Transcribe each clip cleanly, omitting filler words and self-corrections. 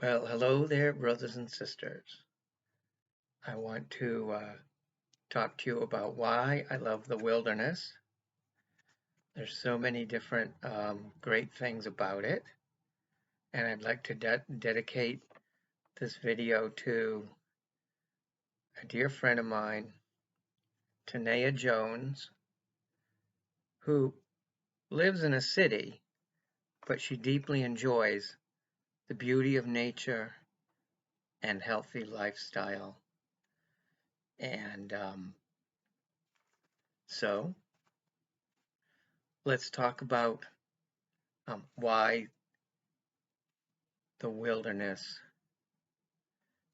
Well, hello there, brothers and sisters. I want to talk to you about why I love the wilderness. There's so many different great things about it, and I'd like to dedicate this video to a dear friend of mine, Tanea Jones, who lives in a city, but she deeply enjoys the beauty of nature and healthy lifestyle. And so let's talk about why the wilderness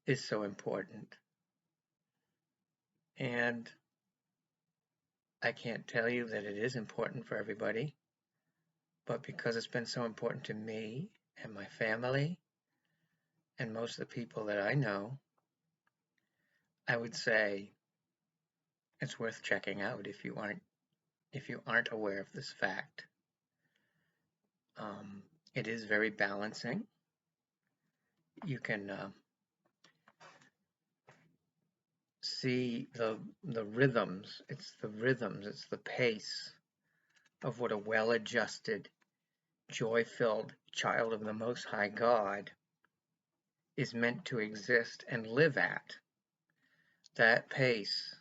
is so important. And I can't tell you that it is important for everybody, but because it's been so important to me and my family and most of the people that I know, I would say it's worth checking out if you aren't aware of this fact. It is very balancing. You can see the rhythms. It's the rhythms. It's the pace of what a well-adjusted, joy-filled child of the Most High God is meant to exist and live at. That pace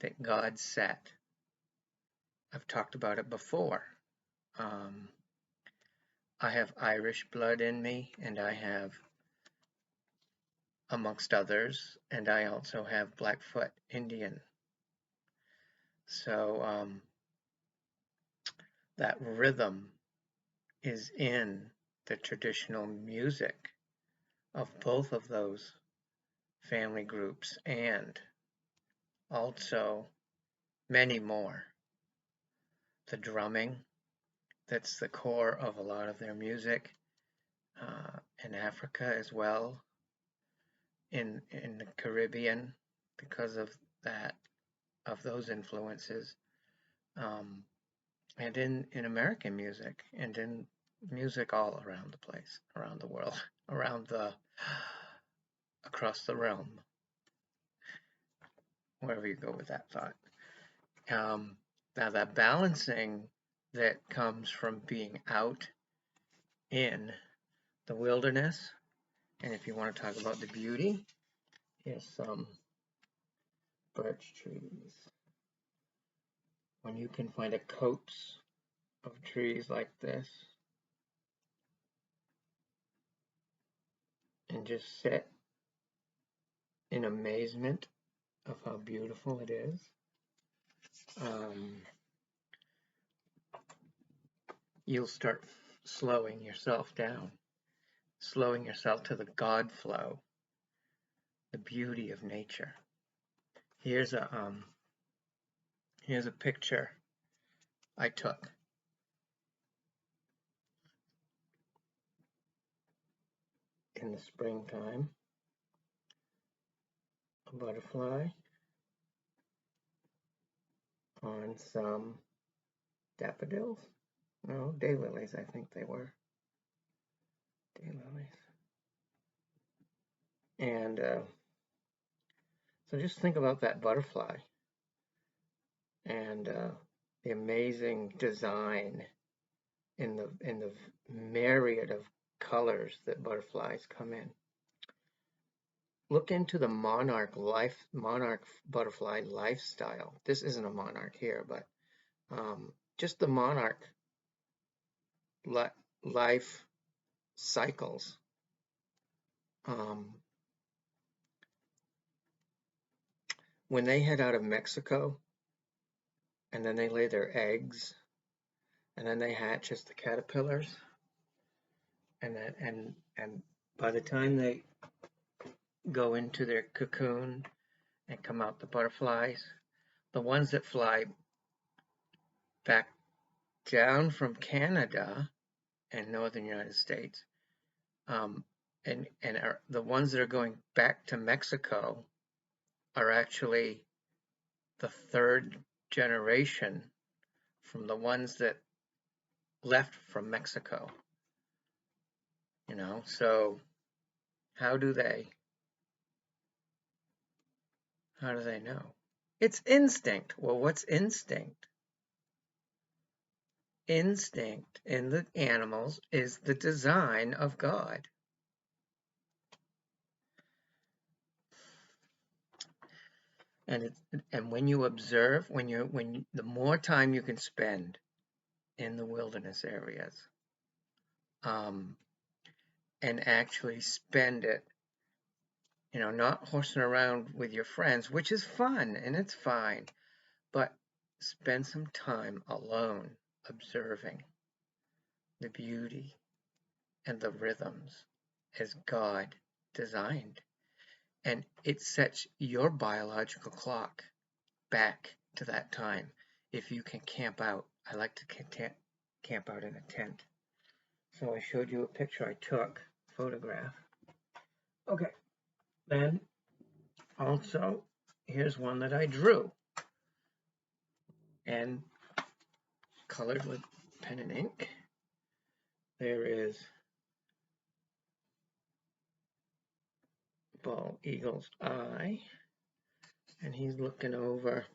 that God set. I've talked about it before. I have Irish blood in me, and I have, amongst others, and I also have Blackfoot Indian. So that rhythm is in the traditional music of both of those family groups and also many more. The drumming, that's the core of a lot of their music in Africa as well, in the Caribbean, because of those influences, and in American music, and in music all around the place, around the world, across the realm, wherever you go with that thought. Now that balancing that comes from being out in the wilderness, and if you want to talk about the beauty, here's some birch trees. When you can find a copse of trees like this and just sit in amazement of how beautiful it is, you'll start slowing yourself down, slowing yourself to the God flow, the beauty of nature. Here's a picture I took. In the springtime, a butterfly on some daffodils. No, daylilies, I think they were. Daylilies. And so just think about that butterfly and the amazing design in the myriad of colors that butterflies come in. Look into the monarch butterfly lifestyle. This isn't a monarch here, but just the monarch life cycles. When they head out of Mexico, and then they lay their eggs, and then they hatch as the caterpillars, and by the time they go into their cocoon and come out the butterflies, the ones that fly back down from Canada and northern United States, and the ones that are going back to Mexico are actually the third generation from the ones that left from Mexico. So How do they know? It's instinct. Well, what's instinct? Instinct in the animals is the design of God. And when you observe, the more time you can spend in the wilderness areas, and actually spend it, not horsing around with your friends, which is fun and it's fine, but spend some time alone observing the beauty and the rhythms as God designed. And it sets your biological clock back to that time. If you can camp out, I like to camp out in a tent. So I showed you a picture I took, photograph. Okay, then also here's one that I drew and colored with pen and ink. There is bald eagle's eye, and he's looking over.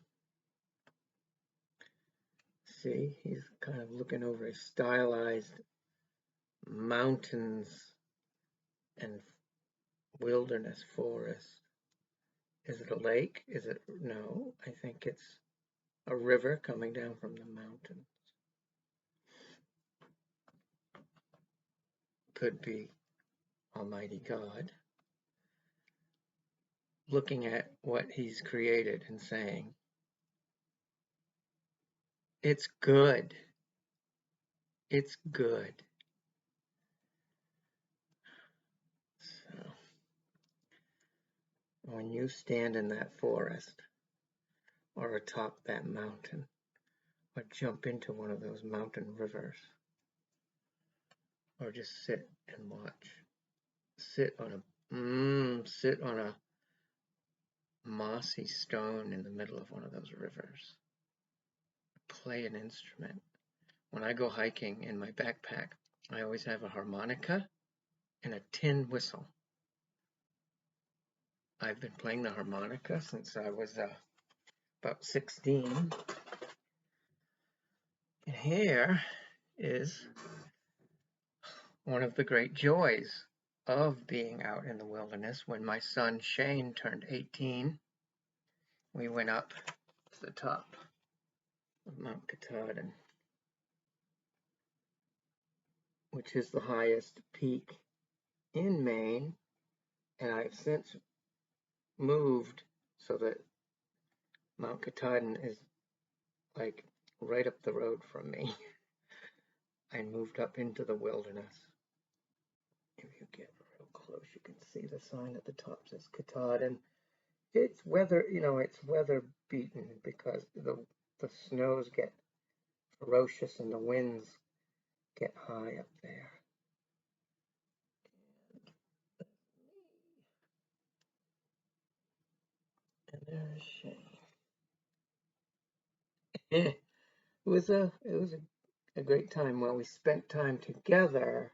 See, he's kind of looking over a stylized mountains and wilderness forest. Is it a lake? Is it? No, I think it's a river coming down from the mountains. Could be Almighty God looking at what he's created and saying, it's good. It's good. So, when you stand in that forest or atop that mountain or jump into one of those mountain rivers or just sit and watch, sit on a mossy stone in the middle of one of those rivers, play an instrument. When I go hiking in my backpack, I always have a harmonica and a tin whistle. I've been playing the harmonica since I was about 16. And here is one of the great joys of being out in the wilderness. When my son Shane turned 18, we went up to the top of Mount Katahdin, which is the highest peak in Maine, and I've since moved so that Mount Katahdin is like right up the road from me. I moved up into the wilderness. If you get real close, you can see the sign at the top says Katahdin. It's weather, it's weather beaten because the snows get ferocious and the winds get high up there. And there's Shane. It was a great time. Well, we spent time together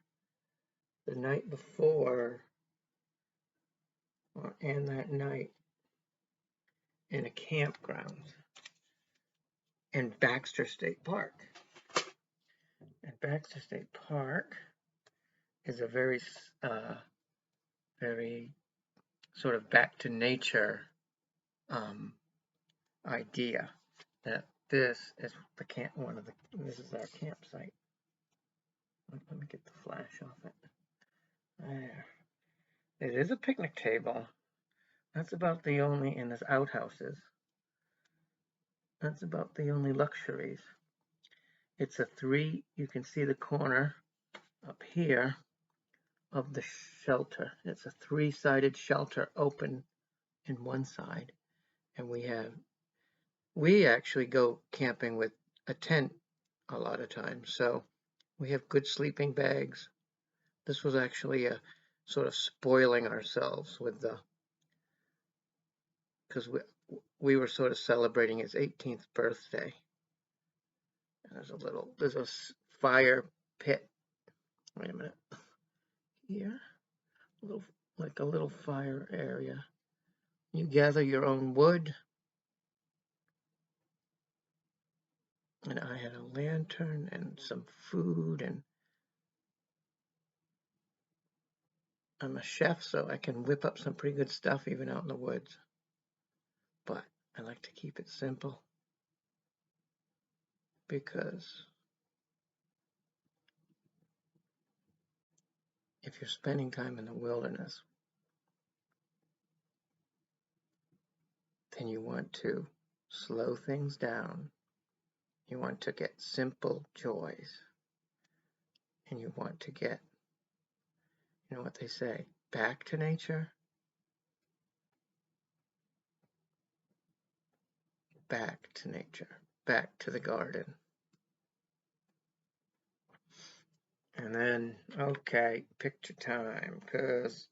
the night before and that night in a campground in Baxter State Park. And Baxter State Park is a very sort of back to nature idea. That this is this is our campsite. Let me get the flash off it. There. It is a picnic table. That's about the only, and there's outhouses. That's about the only luxuries. It's you can see the corner up here of the shelter. It's a 3-sided shelter open in one side. And we actually go camping with a tent a lot of times. So we have good sleeping bags. This was actually a sort of spoiling ourselves with because we were sort of celebrating his 18th birthday. And there's a fire pit. Wait a minute. Here, a little like a little fire area. You gather your own wood, and I had a lantern and some food, and I'm a chef, so I can whip up some pretty good stuff even out in the woods. But I like to keep it simple because if you're spending time in the wilderness, then you want to slow things down. You want to get simple joys. And you want to get, you know what they say, back to nature, back to nature, back to the garden. And then, okay, picture time, because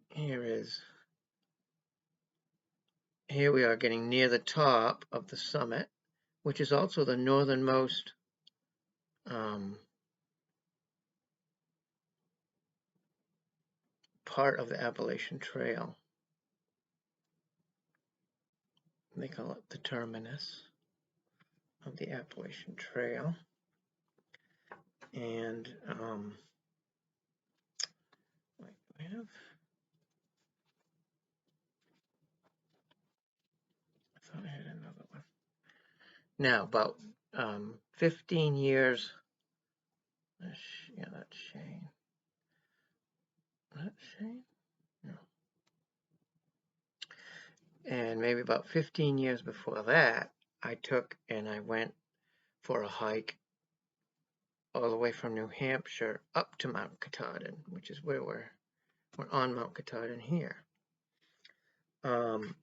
here we are getting near the top of the summit, which is also the northernmost part of the Appalachian Trail. They call it the Terminus of the Appalachian Trail. And I thought I had another one. Now, about 15 years, yeah, that's Shane. That's Shane? No. And maybe about 15 years before that, I took and I went for a hike all the way from New Hampshire up to Mount Katahdin, which is where we're on Mount Katahdin here. And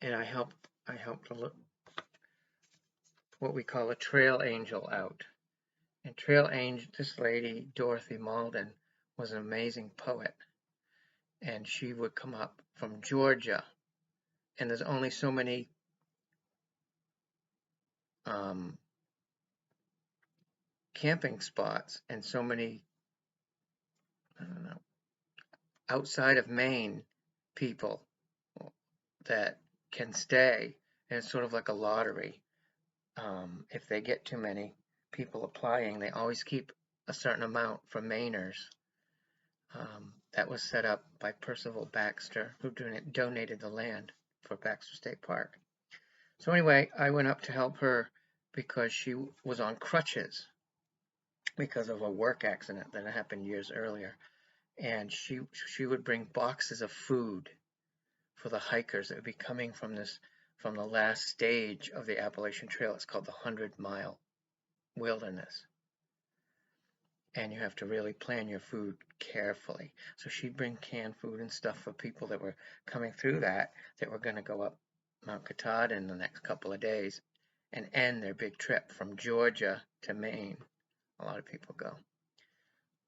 I helped to look what we call a trail angel out. And trail angel, this lady, Dorothy Malden, was an amazing poet. And she would come up from Georgia. And there's only so many camping spots and so many, I don't know, outside of Maine people that can stay. And it's sort of like a lottery. If they get too many people applying, they always keep a certain amount for Mainers. That was set up by Percival Baxter, who donated the land for Baxter State Park. So anyway, I went up to help her because she was on crutches because of a work accident that happened years earlier. And she would bring boxes of food for the hikers that would be coming from the last stage of the Appalachian Trail. It's called the 100-mile wilderness. And you have to really plan your food carefully. So she'd bring canned food and stuff for people that were coming through that were going to go up Mount Katahdin in the next couple of days and end their big trip from Georgia to Maine. A lot of people go.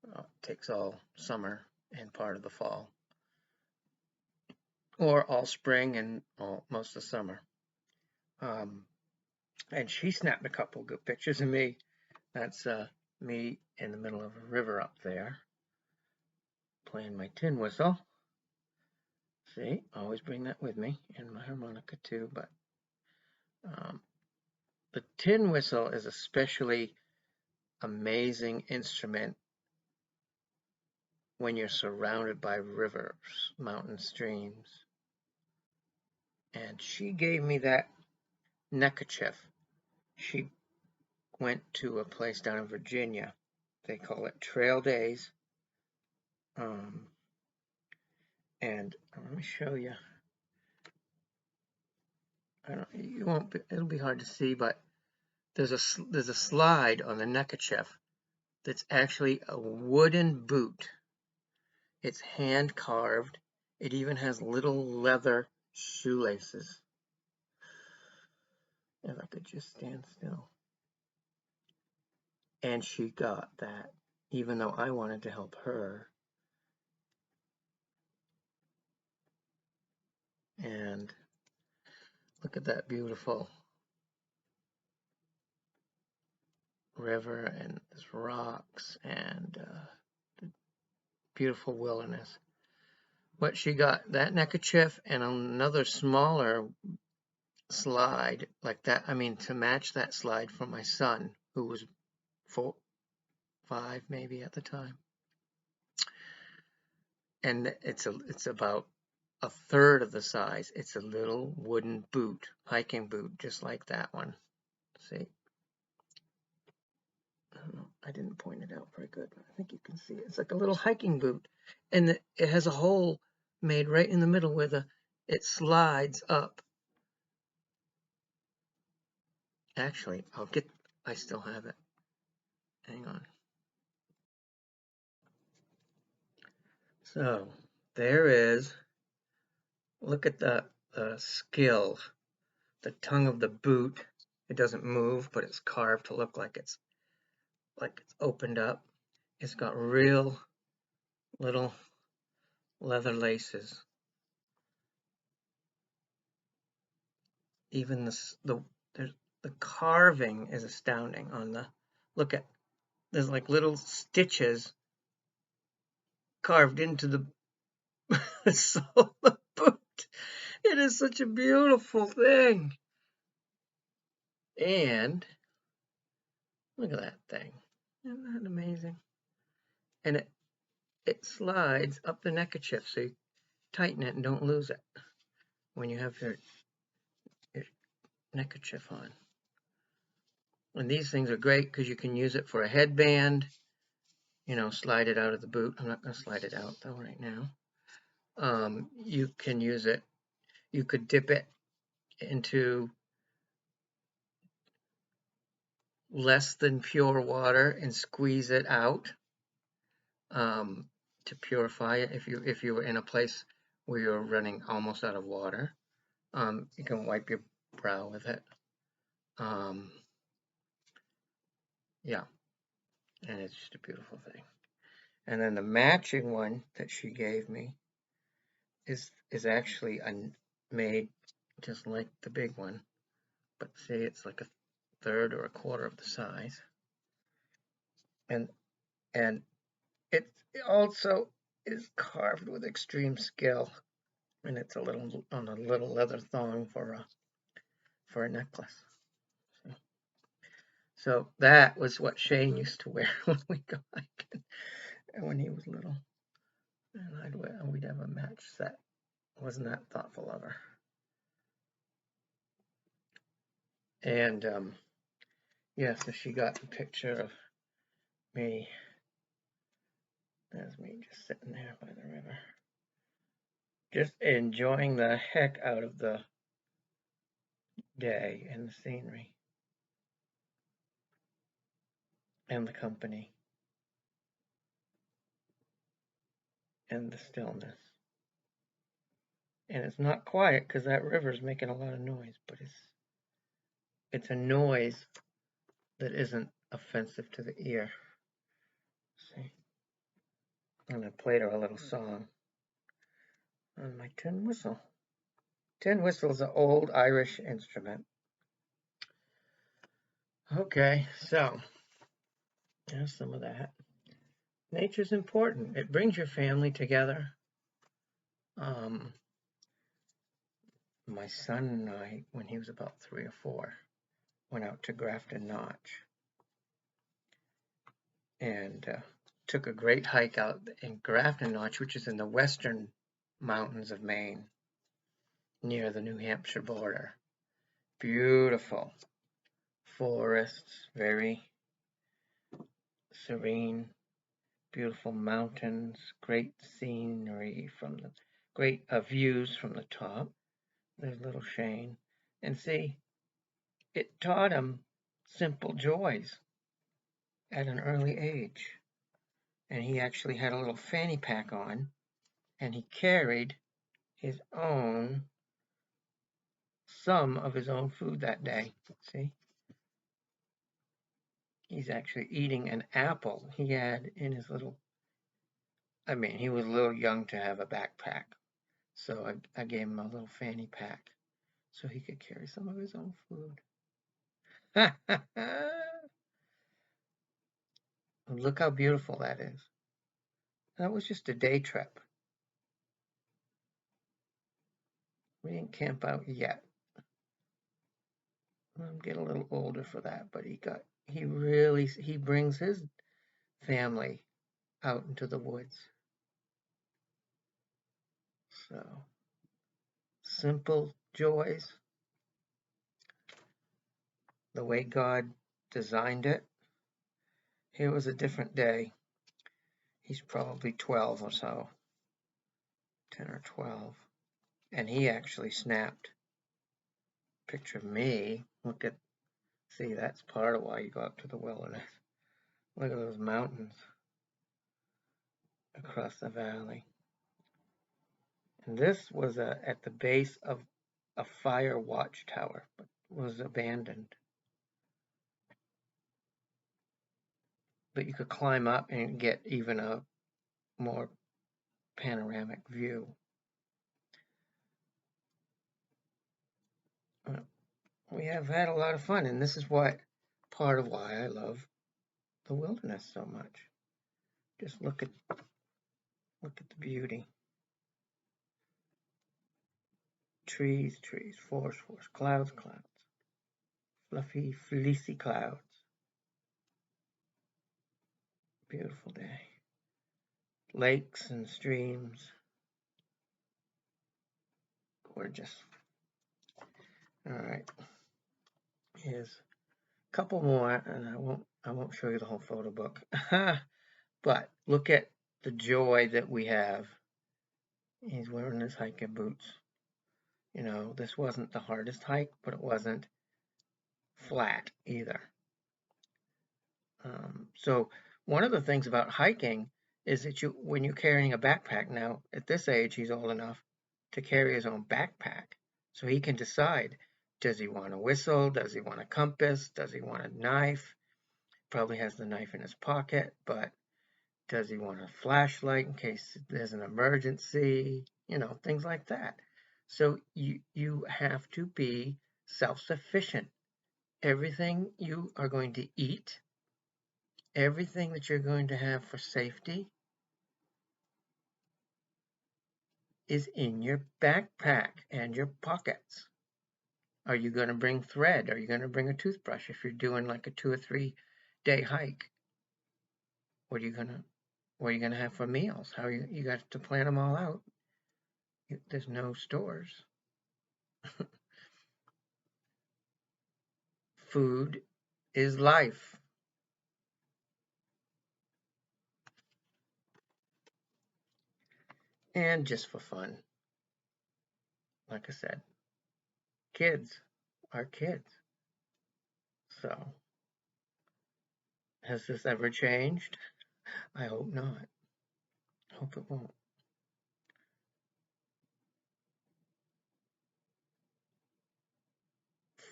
It takes all summer and part of the fall, or all spring and most of the summer. And she snapped a couple good pictures of me. That's me in the middle of a river up there, playing my tin whistle. See, always bring that with me, and my harmonica too, but the tin whistle is a especially amazing instrument when you're surrounded by rivers, mountain streams. And she gave me that neckerchief. She went to a place down in Virginia. They call it Trail Days. And let me show you. It'll be hard to see, but there's a slide on the neckerchief that's actually a wooden boot. It's hand carved. It even has little leather shoelaces. If I could just stand still. And she got that, even though I wanted to help her. And look at that beautiful river, and there's rocks, and beautiful wilderness. But she got that neckerchief and another smaller slide like that. I mean, to match that slide for my son, who was 4, 5 maybe at the time. And it's about a third of the size. It's a little wooden boot, hiking boot, just like that one. See? I didn't point it out very good. I think you can see it. It's like a little hiking boot. And it has a hole made right in the middle where it slides up. Actually, I still have it. Hang on. So there is, look at the skill, the tongue of the boot. It doesn't move, but it's carved to look like it's opened up. It's got real little leather laces. Even the carving is astounding on the, look at, there's like little stitches carved into the sole of the boot. It is such a beautiful thing. And look at that thing. Isn't that amazing? And it slides up the neckerchief, so you tighten it and don't lose it when you have your neckerchief on. And these things are great because you can use it for a headband, you know, slide it out of the boot. I'm not going to slide it out though right now. You can use it, you could dip it into less than pure water and squeeze it out to purify it. If you were in a place where you're running almost out of water, you can wipe your brow with it. Yeah, and it's just a beautiful thing. And then the matching one that she gave me is actually made just like the big one, but see, it's like a third or a quarter of the size. And it also is carved with extreme skill, and it's on a little leather thong for a necklace. So that was what Shane used to wear when we go hiking, when he was little, and we'd have a match set. Wasn't that thoughtful of her? And yeah, so she got a picture of me. There's me just sitting there by the river, just enjoying the heck out of the day and the scenery and the company and the stillness. And it's not quiet because that river's making a lot of noise, but it's a noise that isn't offensive to the ear. See? And I played her a little song on my tin whistle. Tin whistle is an old Irish instrument. Okay, so there's some of that. Nature's important. It brings your family together. My son and I, when he was about 3 or 4, went out to Grafton Notch and took a great hike out in Grafton Notch, which is in the western mountains of Maine, near the New Hampshire border. Beautiful forests, very serene, beautiful mountains, great scenery from the great views from the top. There's little Shane. And see, it taught him simple joys at an early age. And he actually had a little fanny pack on, and he carried some of his own food that day. See? He's actually eating an apple he had in his little, I mean, he was a little young to have a backpack. So I gave him a little fanny pack so he could carry some of his own food. Look how beautiful that is. That was just a day trip. We didn't camp out yet. I'm getting a little older for that, but he brings his family out into the woods. So, simple joys, the way God designed it. Here was a different day. He's probably 12 or so, 10 or 12. And he actually snapped a picture of me. See, that's part of why you go up to the wilderness. Look at those mountains across the valley. And this was at the base of a fire watchtower, but was abandoned. But you could climb up and get even a more panoramic view. We have had a lot of fun, and this is part of why I love the wilderness so much. Just look at the beauty. Trees, forest, clouds, fluffy, fleecy clouds. Beautiful day. Lakes and streams. Gorgeous. All right. Here's a couple more, and I won't show you the whole photo book. But look at the joy that we have. He's wearing his hiking boots. You know, this wasn't the hardest hike, but it wasn't flat either. So one of the things about hiking is that when you're carrying a backpack, now at this age, he's old enough to carry his own backpack. So he can decide, does he want a whistle? Does he want a compass? Does he want a knife? Probably has the knife in his pocket, but does he want a flashlight in case there's an emergency? You know, things like that. So you have to be self-sufficient. Everything you are going to eat, everything that you're going to have for safety is in your backpack and your pockets. Are you going to bring thread? Are you going to bring a toothbrush if you're doing like a 2 or 3 day hike? What are you going to have for meals? You got to plan them all out. There's no stores. Food is life. And just for fun, like I said, kids are kids. So, has this ever changed? I hope not. Hope it won't.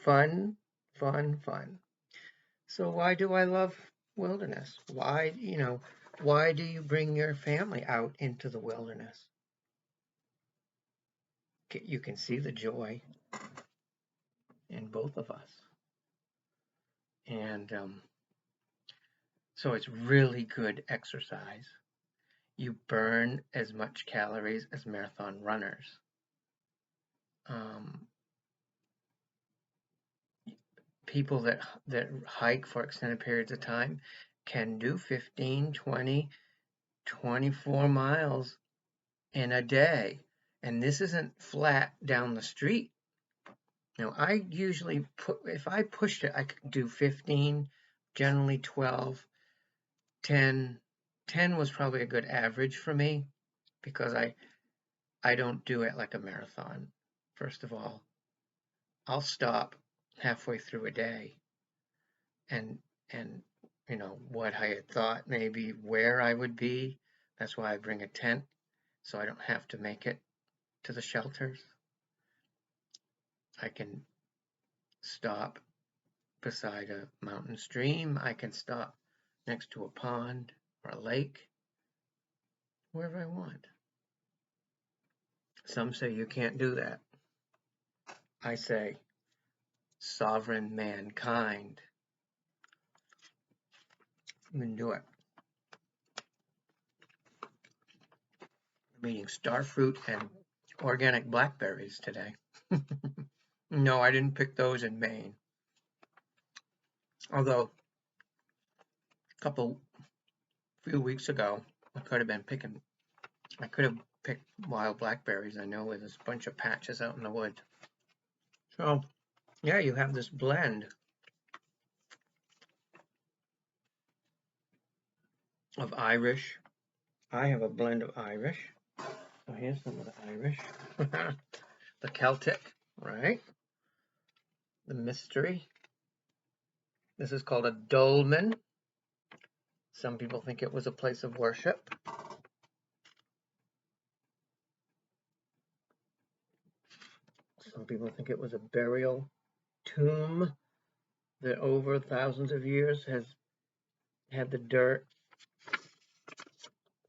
Fun, fun, fun. So why do I love wilderness? Why do you bring your family out into the wilderness? You can see the joy in both of us. And so it's really good exercise. You burn as much calories as marathon runners. People that hike for extended periods of time can do 15, 20, 24 miles in a day. And this isn't flat down the street. Now, I usually if I pushed it, I could do 15, generally 12, 10. 10 was probably a good average for me because I don't do it like a marathon. First of all, I'll stop halfway through a day and you know what I had thought maybe where I would be. That's why I bring a tent so I don't have to make it to the shelters. I can stop beside a mountain stream. I can stop next to a pond or a lake, wherever I want. Some say you can't do that. I say sovereign mankind can do it. I'm eating starfruit and organic blackberries today. No, I didn't pick those in Maine. Although few weeks ago, I could have picked wild blackberries. I know there's a bunch of patches out in the woods. So, yeah, you have this blend of Irish. I have a blend of Irish. So here's some of the Irish. The Celtic, right? The mystery. This is called a dolmen. Some people think it was a place of worship. Some people think it was a burial tomb that over thousands of years has had the dirt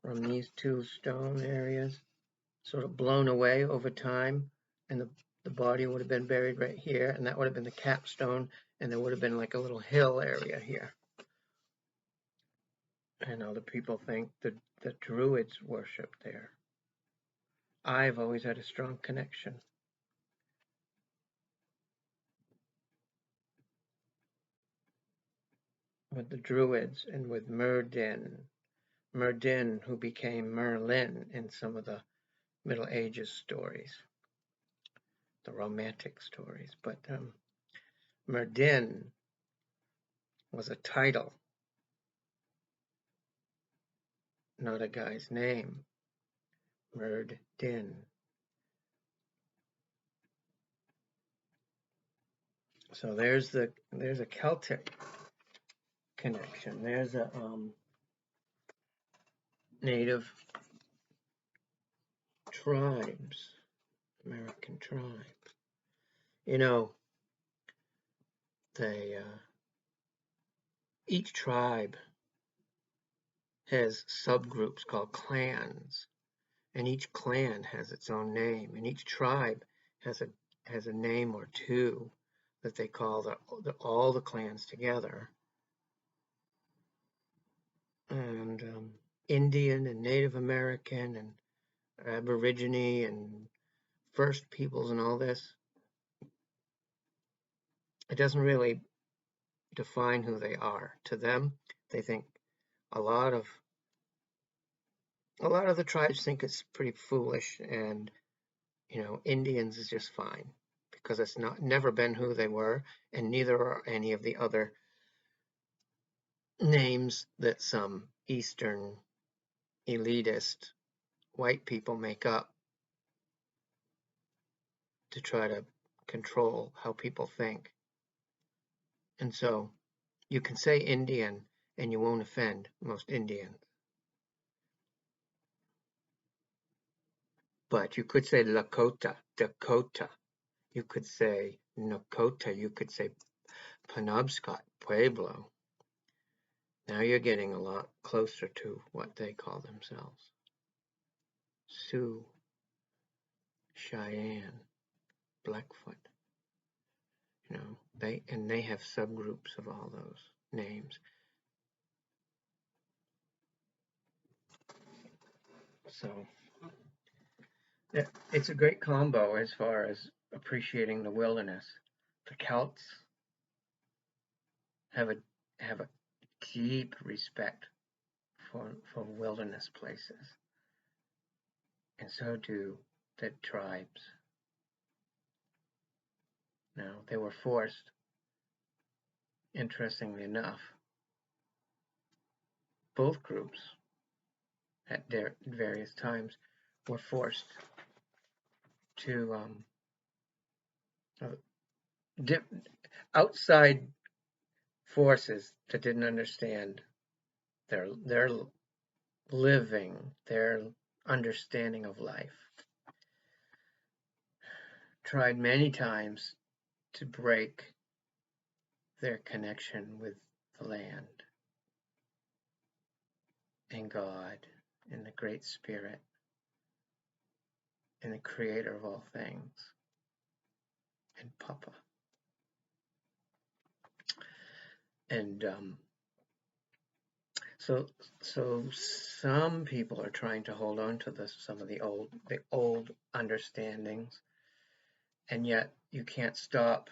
from these two stone areas sort of blown away over time, and the body would have been buried right here, and that would have been the capstone, and there would have been like a little hill area here. And other people think that the Druids worshipped there. I've always had a strong connection with the Druids and with Merdin, who became Merlin in some of the Middle Ages stories, the Romantic stories. But Merdin was a title, not a guy's name. Merdin. So there's a Celtic connection. There's a native tribes, American tribes. You know, each tribe has subgroups called clans, and each clan has its own name, and each tribe has a name or two that they call all the clans together. And Indian and Native American and Aborigine and First Peoples and all this, it doesn't really define who they are. To them, they think a lot of the tribes think it's pretty foolish, and Indians is just fine because it's never been who they were, and neither are any of the other names that some Eastern elitist white people make up to try to control how people think. And so you can say Indian and you won't offend most Indians. But you could say Lakota, Dakota. You could say Nakota. You could say Penobscot, Pueblo. Now you're getting a lot closer to what they call themselves. Sioux, Cheyenne, Blackfoot. They have subgroups of all those names. So it's a great combo as far as appreciating the wilderness. The Celts have a deep respect for wilderness places, and so do the tribes. Now, they were forced, interestingly enough, both groups at their various times were forced to outside forces that didn't understand their living, their understanding of life, tried many times to break their connection with the land and God and the Great Spirit and the Creator of all things and Papa. And So some people are trying to hold on to some of the old understandings, and yet you can't stop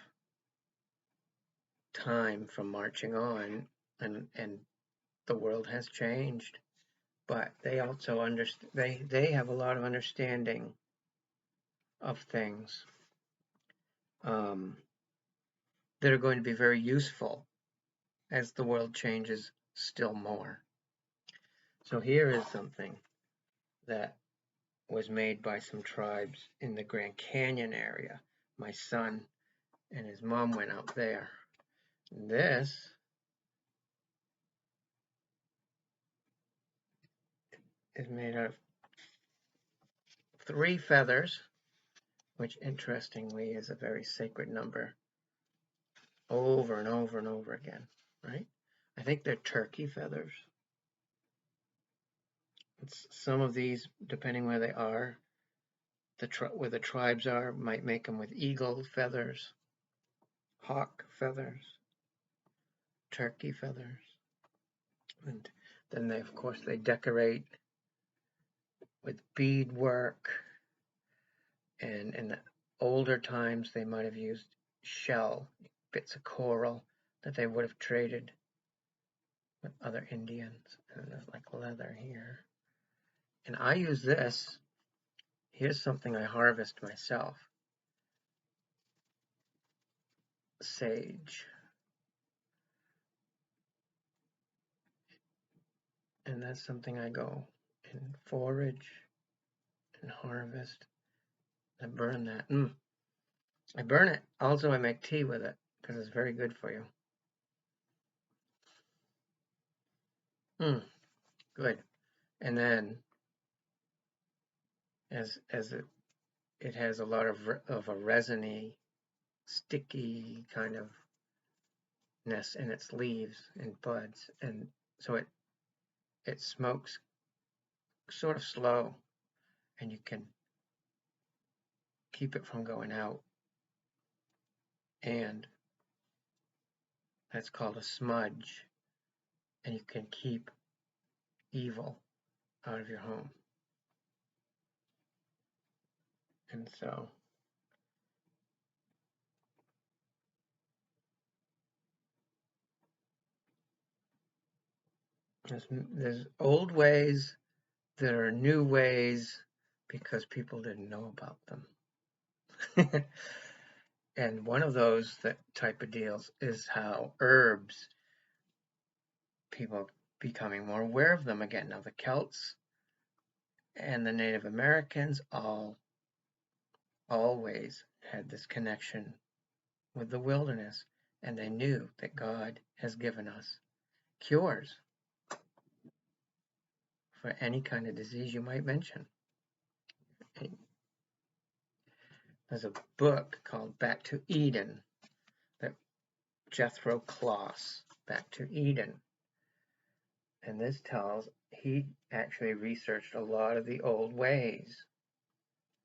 time from marching on, and the world has changed. But they also they have a lot of understanding of things um, that are going to be very useful as the world changes still more. So here is something that was made by some tribes in the Grand Canyon area. My son and his mom went out there. This is made out of 3 feathers, which interestingly is a very sacred number, over and over and over again, right? I think they're turkey feathers. Some of these, depending where they are, where the tribes are, might make them with eagle feathers, hawk feathers, turkey feathers. And then they, of course, they decorate with beadwork. And in the older times, they might have used shell, bits of coral that they would have traded with other Indians. And there's like leather here. And I use this. Here's something I harvest myself. Sage. And that's something I go and forage and harvest. I burn that. I burn it. Also, I make tea with it because it's very good for you. Good. And then, as it has a lot of a resiny, sticky kind of ness in its leaves and buds, and so it smokes sort of slow, and you can keep it from going out. And that's called a smudge, and you can keep evil out of your home. And so there's old ways that are new ways because people didn't know about them. And one of those type of deals is how herbs, people becoming more aware of them again. Now the Celts and the Native Americans always had this connection with the wilderness, and they knew that God has given us cures for any kind of disease you might mention. There's a book called Back to Eden that Jethro Kloss, Back to Eden. And this tells he actually researched a lot of the old ways.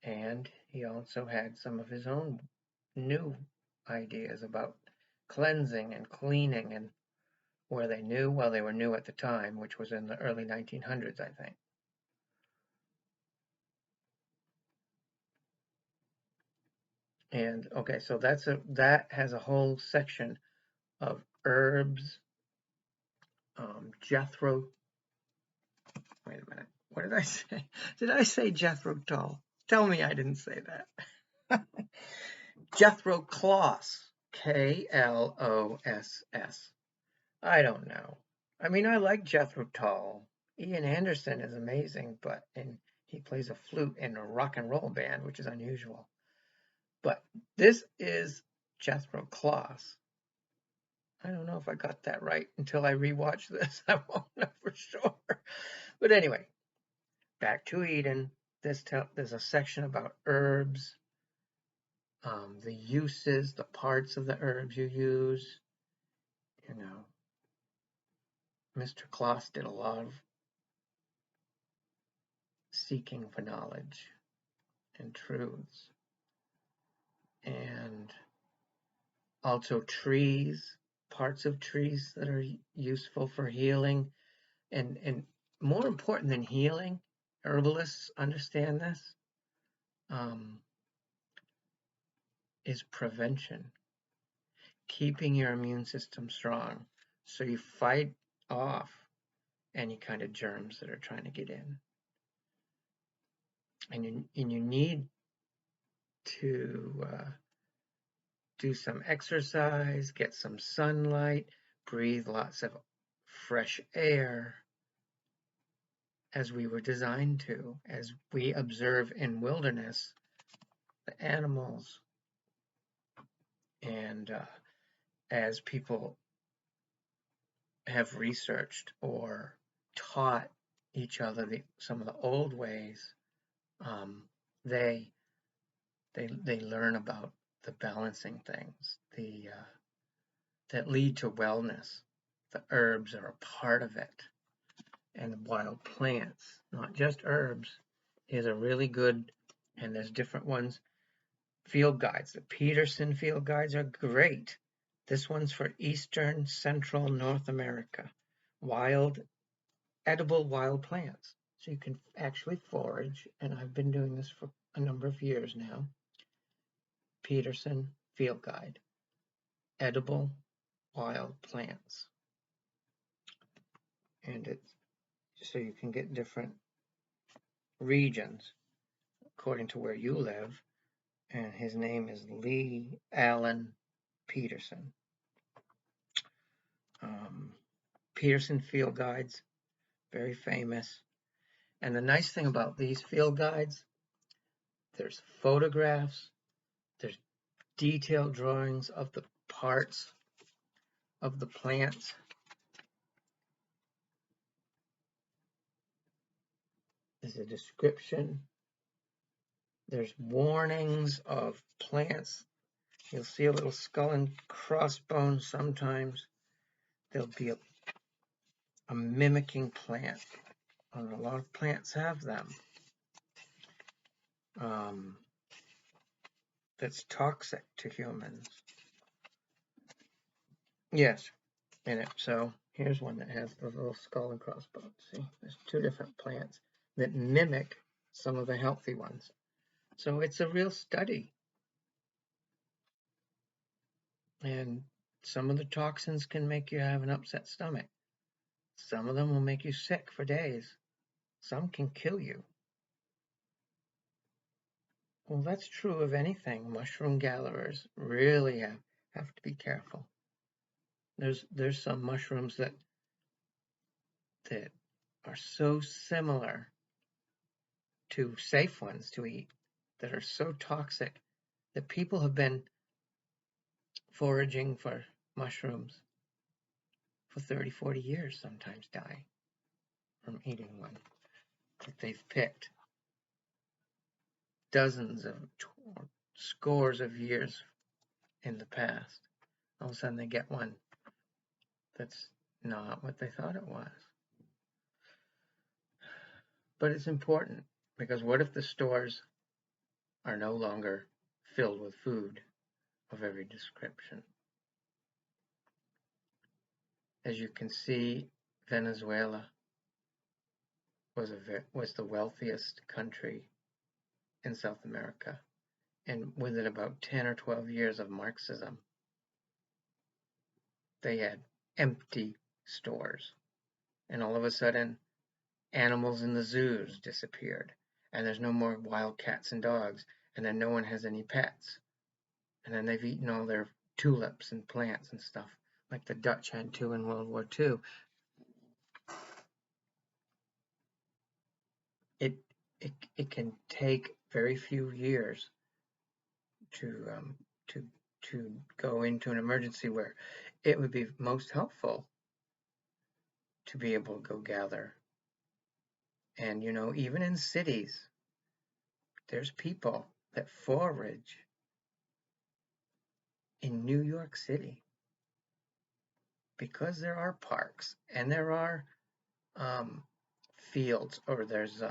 And he also had some of his own new ideas about cleansing and cleaning, and where they knew, well, they were new at the time, which was in the early 1900s, I think. And okay, so that has a whole section of herbs. Jethro. Wait a minute. What did I say? Did I say Jethro Tull? Tell me I didn't say that. Jethro Kloss. Kloss. I don't know. I mean, I like Jethro Tull. Ian Anderson is amazing, and he plays a flute in a rock and roll band, which is unusual. But this is Jethro Kloss. I don't know if I got that right until I rewatch this. I won't know for sure. But anyway, Back to Eden. There's a section about herbs, the uses, the parts of the herbs you use. You know, Mr. Kloss did a lot of seeking for knowledge and truths. And also trees, parts of trees that are useful for healing. And more important than healing, herbalists understand this, is prevention. Keeping your immune system strong so you fight off any kind of germs that are trying to get in. And you need to do some exercise, get some sunlight, breathe lots of fresh air, as we were designed to, as we observe in wilderness, the animals, and as people have researched or taught each other some of the old ways, they learn about the balancing things, that lead to wellness. The herbs are a part of it, and the wild plants, not just herbs, is a really good, and there's different ones. Field guides, the Pearson field guides are great. This one's for Eastern, Central North America. Edible wild plants. So you can actually forage, and I've been doing this for a number of years now. Pearson field guide. Edible wild plants. And it's so you can get different regions according to where you live. And his name is Lee Allen Pearson. Pearson field guides, very famous. And the nice thing about these field guides, there's photographs, there's detailed drawings of the parts of the plants. There's a description. There's warnings of plants. You'll see a little skull and crossbones sometimes. There'll be a mimicking plant. And a lot of plants have them. That's toxic to humans. Yes, in it. So here's one that has the little skull and crossbones. See, there's two different plants that mimic some of the healthy ones. So it's a real study. And some of the toxins can make you have an upset stomach. Some of them will make you sick for days. Some can kill you. Well, that's true of anything. Mushroom gatherers really have to be careful. There's some mushrooms that are so similar to safe ones to eat, that are so toxic, that people have been foraging for mushrooms for 30, 40 years, sometimes die from eating one that they've picked dozens of scores of years in the past. All of a sudden they get one that's not what they thought it was. But it's important, because what if the stores are no longer filled with food of every description? As you can see, Venezuela was the wealthiest country in South America, and within about 10 or 12 years of Marxism, they had empty stores, and all of a sudden animals in the zoos disappeared, and there's no more wild cats and dogs, and then no one has any pets, and then they've eaten all their tulips and plants and stuff, like the Dutch had to in World War II. It can take very few years to go into an emergency where it would be most helpful to be able to go gather. And even in cities, there's people that forage in New York City because there are parks and there are fields, or there's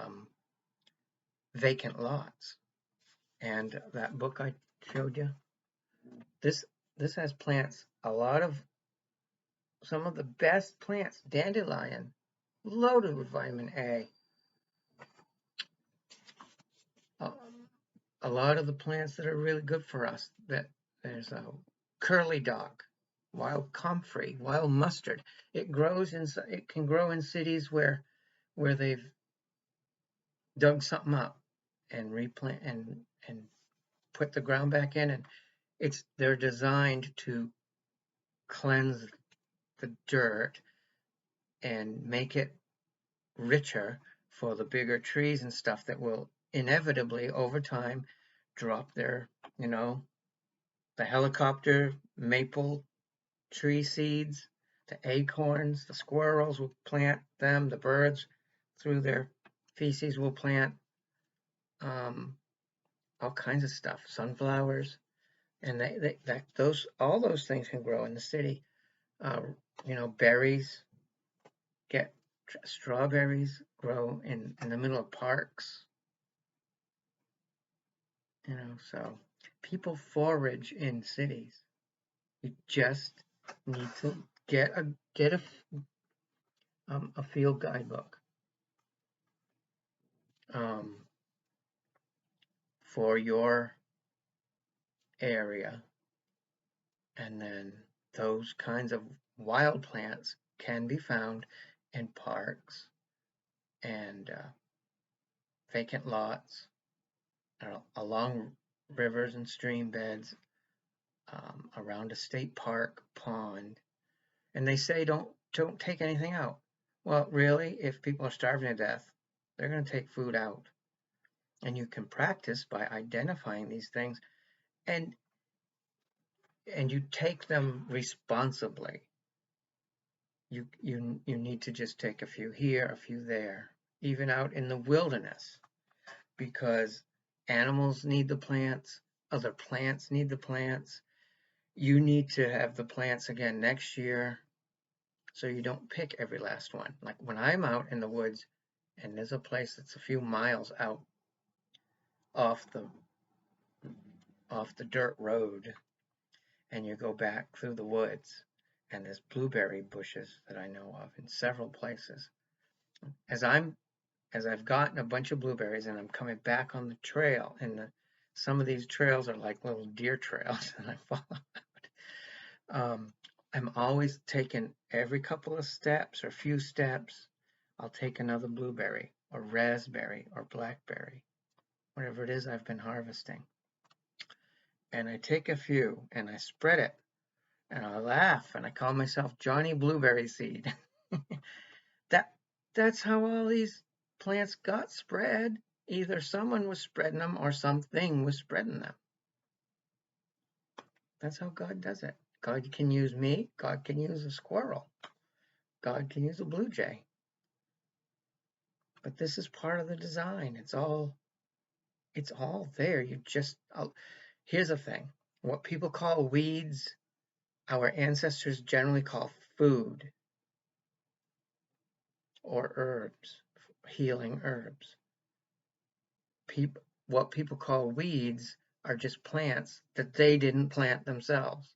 vacant lots. And that book I showed you, this has plants, some of the best plants, dandelion, loaded with vitamin A. A lot of the plants that are really good for us, there's a curly dock, wild comfrey, wild mustard. It can grow in cities where they've dug something up and replant and put the ground back in, and they're designed to cleanse the dirt and make it richer for the bigger trees and stuff that will inevitably over time drop their, the helicopter maple tree seeds, the acorns, the squirrels will plant them, the birds through their feces will plant all kinds of stuff, sunflowers, and all those things can grow in the city. Berries, strawberries grow in the middle of parks. So people forage in cities. You just need to get a field guidebook for your area, and then those kinds of wild plants can be found in parks and vacant lots, along rivers and stream beds, around a state park, pond. And they say don't take anything out. Well, really, if people are starving to death, they're going to take food out. And you can practice by identifying these things, and you take them responsibly. You need to just take a few here, a few there, even out in the wilderness, because animals need the plants, other plants need the plants. You need to have the plants again next year, so you don't pick every last one. Like when I'm out in the woods and there's a place that's a few miles out off the dirt road, and you go back through the woods, and there's blueberry bushes that I know of in several places. As I've gotten a bunch of blueberries and I'm coming back on the trail, and some of these trails are like little deer trails, and I follow out. I'm always taking every couple of steps or few steps, I'll take another blueberry or raspberry or blackberry, whatever it is I've been harvesting. And I take a few and I spread it, and I laugh and I call myself Johnny Blueberry Seed. That's how all these plants got spread. Either someone was spreading them or something was spreading them. That's how God does it. God can use me. God can use a squirrel. God can use a blue jay. But this is part of the design. It's all there. Here's the thing. What people call weeds, our ancestors generally call food or herbs, healing herbs. What people call weeds are just plants that they didn't plant themselves,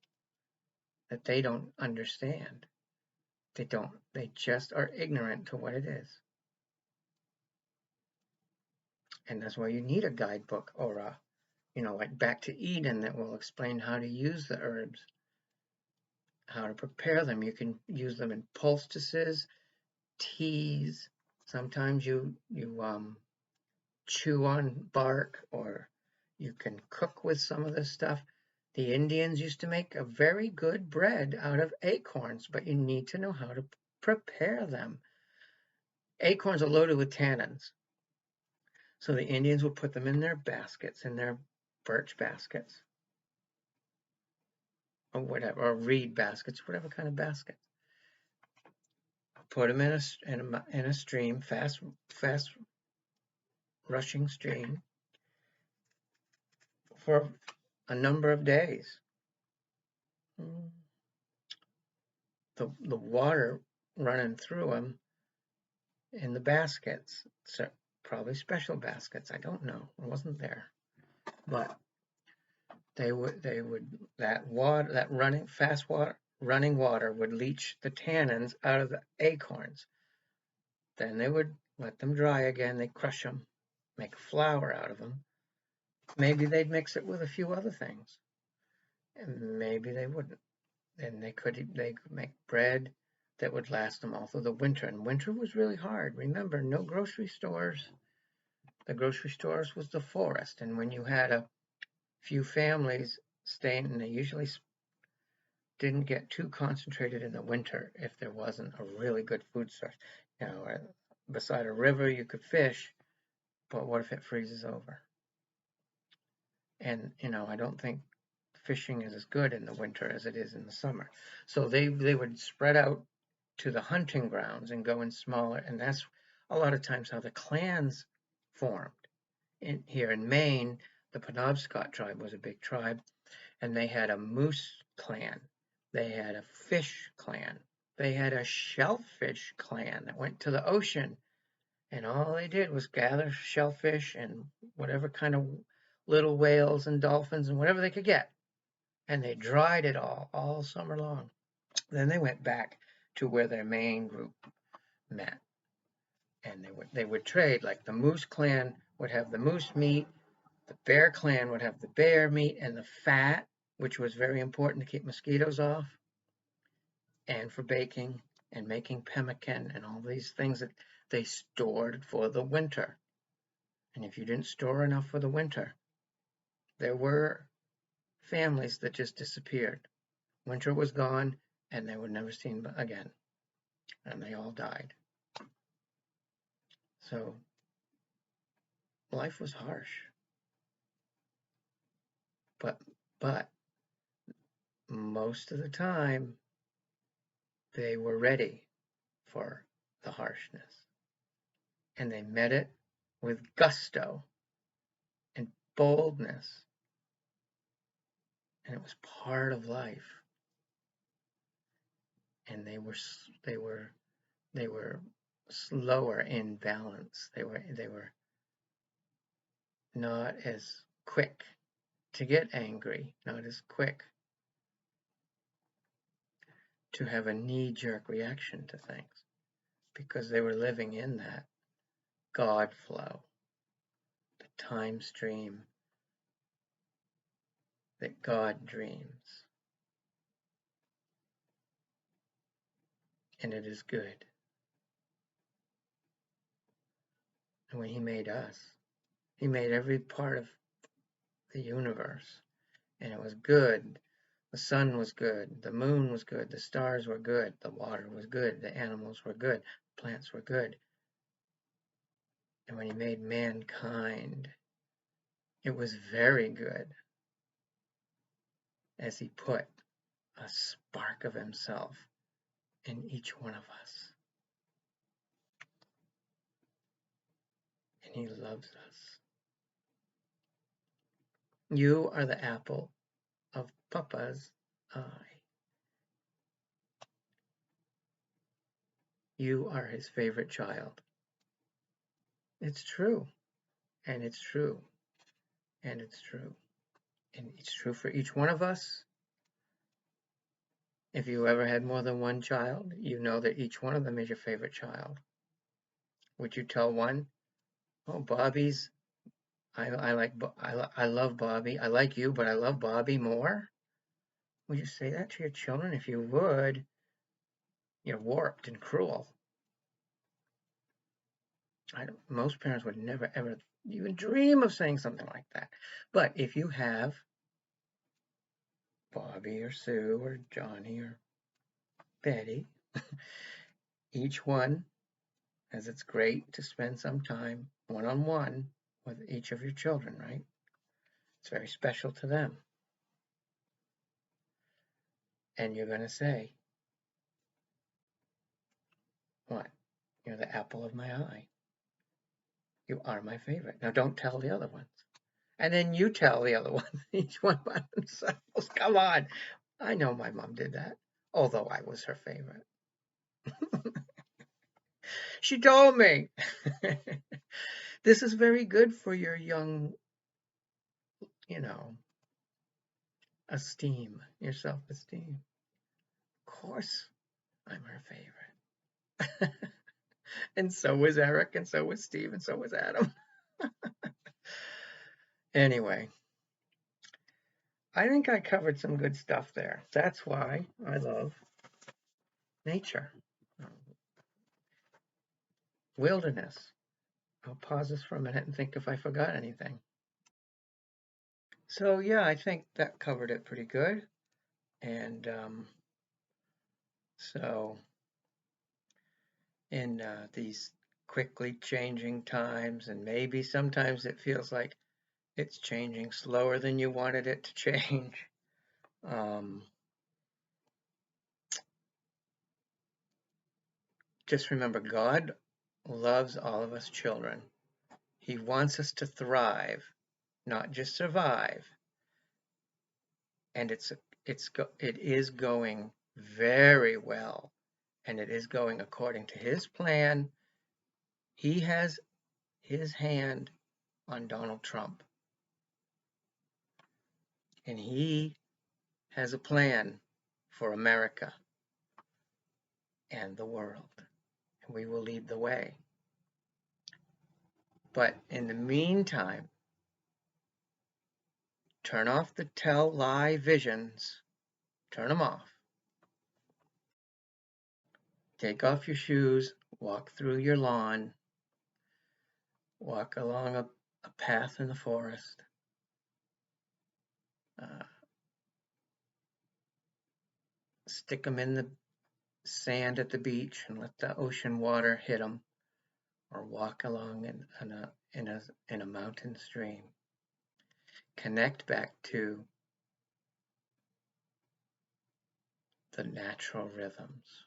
that they don't understand. They just are ignorant to what it is. And that's why you need a guidebook or like Back to Eden, that will explain how to use the herbs, how to prepare them. You can use them in poultices, teas. Sometimes you chew on bark, or you can cook with some of this stuff. The Indians used to make a very good bread out of acorns, but you need to know how to prepare them. Acorns are loaded with tannins. So the Indians would put them in their baskets, in their birch baskets, or whatever, or reed baskets, whatever kind of basket. Put them in a stream, fast rushing stream, for a number of days. The water running through them in the baskets, so probably special baskets. I don't know. I wasn't there, but that running water would leach the tannins out of the acorns. Then they would let them dry again. They'd crush them, make flour out of them. Maybe they'd mix it with a few other things, and maybe they wouldn't. And they could make bread that would last them all through the winter. And winter was really hard. Remember, no grocery stores. The grocery stores was the forest. And when you had a few families staying, and they usually didn't get too concentrated in the winter if there wasn't a really good food source. You know, beside a river you could fish, but what if it freezes over? And, you know, I don't think fishing is as good in the winter as it is in the summer. So they would spread out to the hunting grounds and go in smaller, and that's a lot of times how the clans formed. Here in Maine, the Penobscot tribe was a big tribe, and they had a moose clan. They had a fish clan. They had a shellfish clan that went to the ocean, and all they did was gather shellfish and whatever kind of little whales and dolphins and whatever they could get. And they dried it all summer long. Then they went back to where their main group met. And they would trade, like the moose clan would have the moose meat, the bear clan would have the bear meat and the fat, which was very important to keep mosquitoes off, and for baking and making pemmican and all these things that they stored for the winter. And if you didn't store enough for the winter, there were families that just disappeared. Winter was gone, and they were never seen again, and they all died. So life was harsh, but most of the time they were ready for the harshness, and they met it with gusto and boldness, and it was part of life. And they were slower in balance. They were not as quick to get angry, not as quick to have a knee-jerk reaction to things, because they were living in that God flow, the time stream that God dreams. And it is good. And when He made us, He made every part of the universe, and it was good. The sun was good, the moon was good, the stars were good, the water was good, the animals were good, plants were good. And when He made mankind, it was very good, as He put a spark of Himself in each one of us. And He loves us. You are the apple of Papa's eye. You are His favorite child. It's true, and it's true, and it's true. And it's true for each one of us. If you ever had more than one child, you know that each one of them is your favorite child. Would you tell one, oh, Bobby's, I love Bobby. I like you, but I love Bobby more? Would you say that to your children? If you would, you're warped and cruel. Most parents would never, ever even dream of saying something like that. But if you have Bobby or Sue or Johnny or Betty, each one, as it's great to spend some time one-on-one with each of your children, right? It's very special to them. And you're going to say, what? You're the apple of my eye. You are my favorite. Now don't tell the other ones. And then you tell the other ones, each one by themselves. Come on. I know my mom did that, although I was her favorite. She told me. This is very good for your young, esteem, your self-esteem. Of course, I'm her favorite. And so was Eric, and so was Steve, and so was Adam. Anyway, I think I covered some good stuff there. That's why I love nature, wilderness. I'll pause this for a minute and think if I forgot anything. So yeah, I think that covered it pretty good. And so in these quickly changing times, and maybe sometimes it feels like it's changing slower than you wanted it to change. Just remember, God loves all of us children. He wants us to thrive, not just survive. And it is going very well, and it is going according to His plan. He has His hand on Donald Trump, and He has a plan for America and the world. And we will lead the way. But in the meantime, turn off the tell lie visions. Turn them off. Take off your shoes, walk through your lawn, walk along a path in the forest. Stick them in the sand at the beach and let the ocean water hit them, or walk along in a mountain stream. Connect back to the natural rhythms.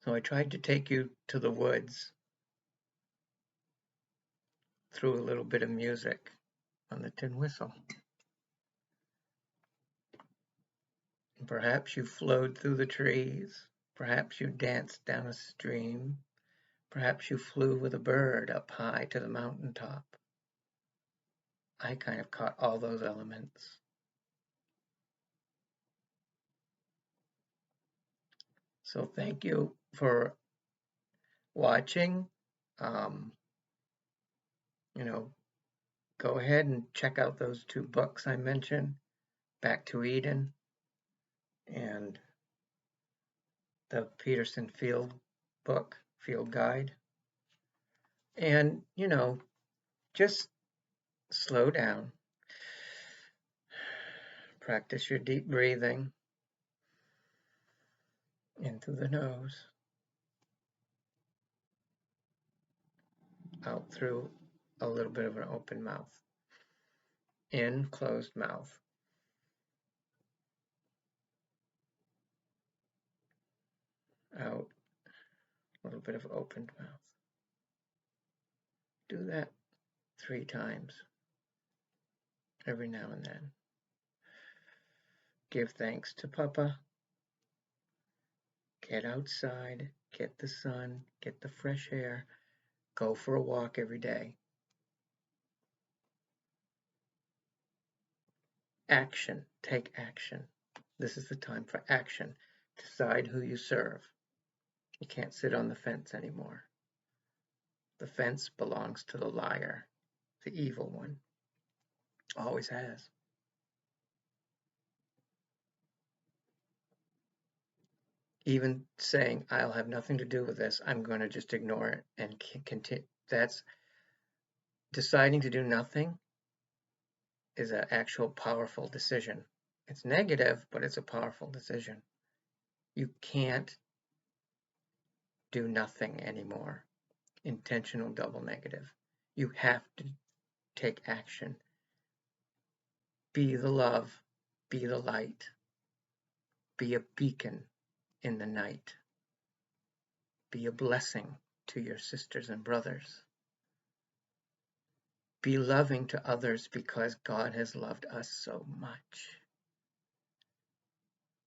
So I tried to take you to the woods through a little bit of music on the tin whistle. Perhaps you flowed through the trees. Perhaps you danced down a stream. Perhaps you flew with a bird up high to the mountaintop. I kind of caught all those elements. So thank you for watching. You know, go ahead and check out those 2 books I mentioned, Back to Eden and the Pearson field book, field guide. And, just slow down. Practice your deep breathing in through the nose, out through a little bit of an open mouth. In, closed mouth. Out, a little bit of opened mouth. Do that 3 times every now and then. Give thanks to Papa. Get outside, get the sun, get the fresh air. Go for a walk every day. Action, take action. This is the time for action. Decide who you serve. You can't sit on the fence anymore. The fence belongs to the liar, the evil one. Always has. Even saying, I'll have nothing to do with this, I'm going to just ignore it and continue. That's deciding to do nothing is an actual powerful decision. It's negative, but it's a powerful decision. You can't do nothing anymore. Intentional double negative. You have to take action. Be the love, be the light, be a beacon in the night. Be a blessing to your sisters and brothers. Be loving to others because God has loved us so much.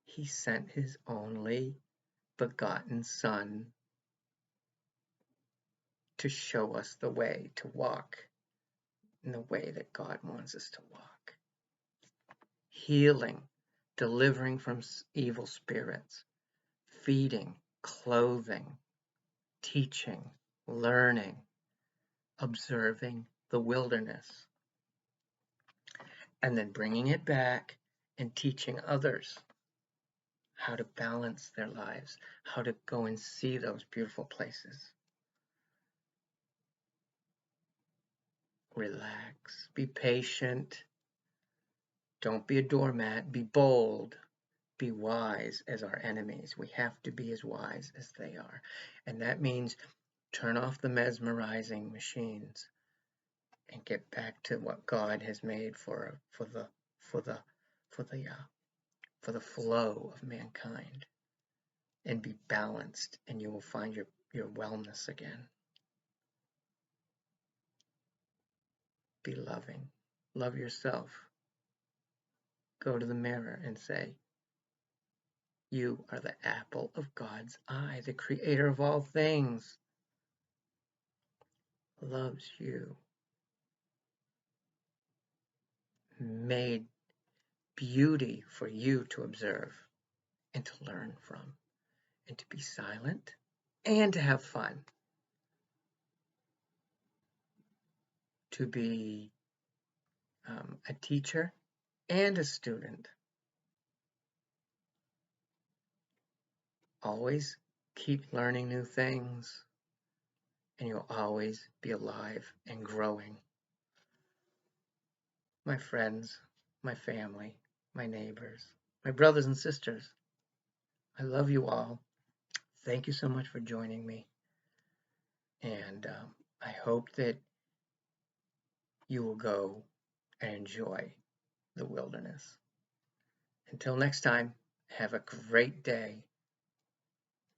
He sent his only begotten Son to show us the way to walk in the way that God wants us to walk. Healing, delivering from evil spirits, feeding, clothing, teaching, learning, observing the wilderness, and then bringing it back and teaching others how to balance their lives, how to go and see those beautiful places. Relax, be patient, don't be a doormat, be bold, be wise as our enemies. We have to be as wise as they are. And that means turn off the mesmerizing machines and get back to what God has made for the flow of mankind, and be balanced, and you will find your wellness again. Be loving. Love yourself. Go to the mirror and say, you are the apple of God's eye. The creator of all things loves you. Made beauty for you to observe and to learn from, and to be silent and to have fun. To be a teacher and a student. Always keep learning new things, and you'll always be alive and growing. My friends, my family, my neighbors, my brothers and sisters, I love you all. Thank you so much for joining me, and I hope that you will go and enjoy the wilderness. Until next time, have a great day.